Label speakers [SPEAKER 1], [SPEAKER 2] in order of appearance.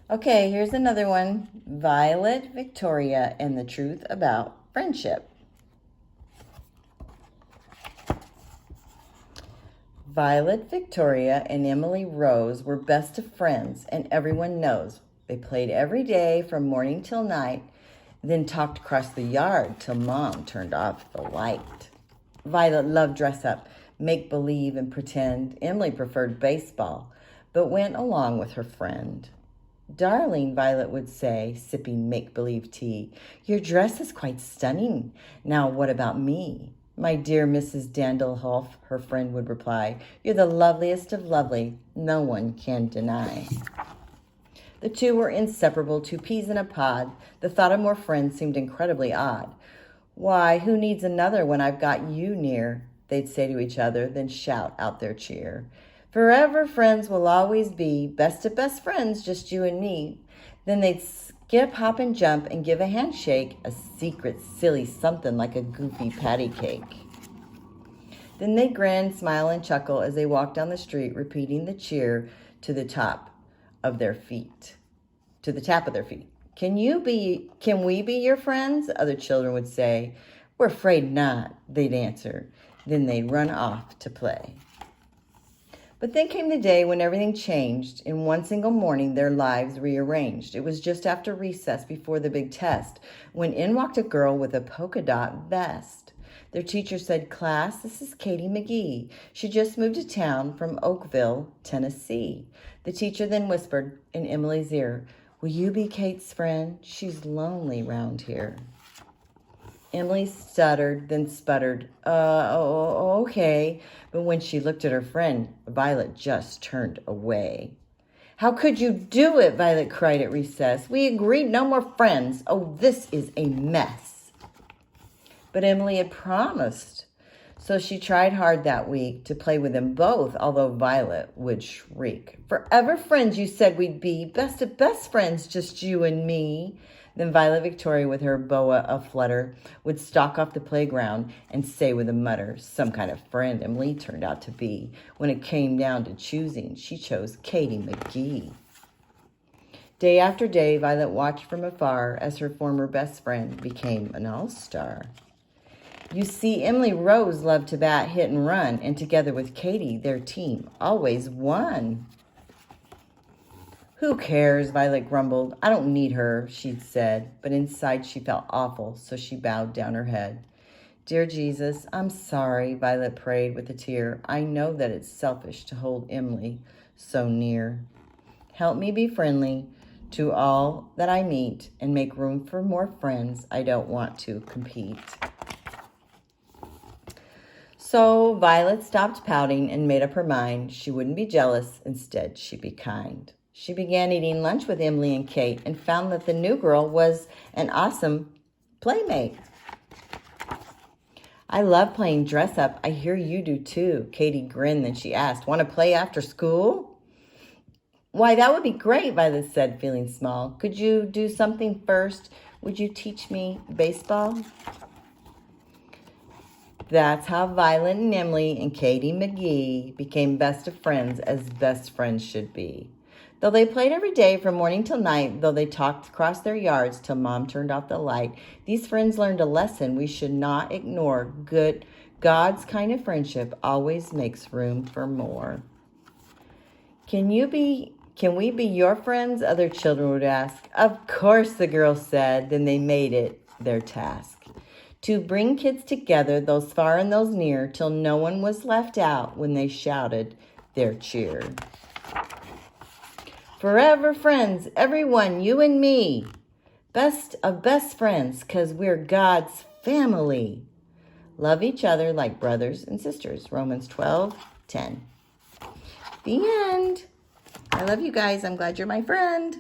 [SPEAKER 1] Okay, here's another one. Violet, Victoria, and the truth about friendship. Violet, Victoria, and Emily Rose were best of friends, and everyone knows. They played every day from morning till night, then talked across the yard till Mom turned off the light. Violet loved dress up, make believe, and pretend. Emily preferred baseball, but went along with her friend. Darling, Violet would say, sipping make-believe tea, your dress is quite stunning. Now what about me? My dear Mrs. Dandelhoff, her friend would reply, you're the loveliest of lovely, no one can deny. The two were inseparable, two peas in a pod. The thought of more friends seemed incredibly odd. Why, who needs another when I've got you near? They'd say to each other, then shout out their cheer. Forever friends will always be, best of best friends, just you and me. Then they'd skip, hop, and jump and give a handshake, a secret, silly something like a goofy patty cake. Then they'd grin, smile, and chuckle as they walked down the street, repeating the cheer to the top of their feet, to the tap of their feet. Can we be your friends? Other children would say. We're afraid not, they'd answer. Then they'd run off to play. But then came the day when everything changed. In one single morning, their lives rearranged. It was just after recess before the big test, when in walked a girl with a polka dot vest. Their teacher said, class, this is Katie McGee. She just moved to town from Oakville, Tennessee. The teacher then whispered in Emily's ear, will you be Kate's friend? She's lonely round here. Emily stuttered, then sputtered, okay. But when she looked at her friend, Violet just turned away. How could you do it? Violet cried at recess. We agreed no more friends. Oh, this is a mess. But Emily had promised. So she tried hard that week to play with them both, although Violet would shriek. Forever friends you said we'd be, best of best friends, just you and me. Then Violet Victoria, with her boa aflutter, would stalk off the playground and say with a mutter, some kind of friend Emily turned out to be. When it came down to choosing, she chose Katie McGee. Day after day, Violet watched from afar as her former best friend became an all-star. You see, Emily Rose loved to bat, hit, and run, and together with Katie, their team always won. Who cares, Violet grumbled. I don't need her, she'd said, but inside she felt awful, so she bowed down her head. Dear Jesus, I'm sorry, Violet prayed with a tear. I know that it's selfish to hold Emily so near. Help me be friendly to all that I meet and make room for more friends. I don't want to compete. So Violet stopped pouting and made up her mind. She wouldn't be jealous. Instead, she'd be kind. She began eating lunch with Emily and Kate and found that the new girl was an awesome playmate. I love playing dress up. I hear you do too. Katie grinned, then she asked, want to play after school? Why, that would be great, Violet said, feeling small. Could you do something first? Would you teach me baseball? That's how Violet and Emily and Katie McGee became best of friends, as best friends should be. Though they played every day from morning till night, though they talked across their yards till Mom turned off the light, these friends learned a lesson we should not ignore. God's kind of friendship always makes room for more. Can we be your friends? Other children would ask. Of course, the girls said. Then they made it their task to bring kids together, those far and those near, till no one was left out when they shouted their cheer. Forever friends, everyone, you and me. Best of best friends, 'cause we're God's family. Love each other like brothers and sisters. Romans 12:10. The end. I love you guys. I'm glad you're my friend.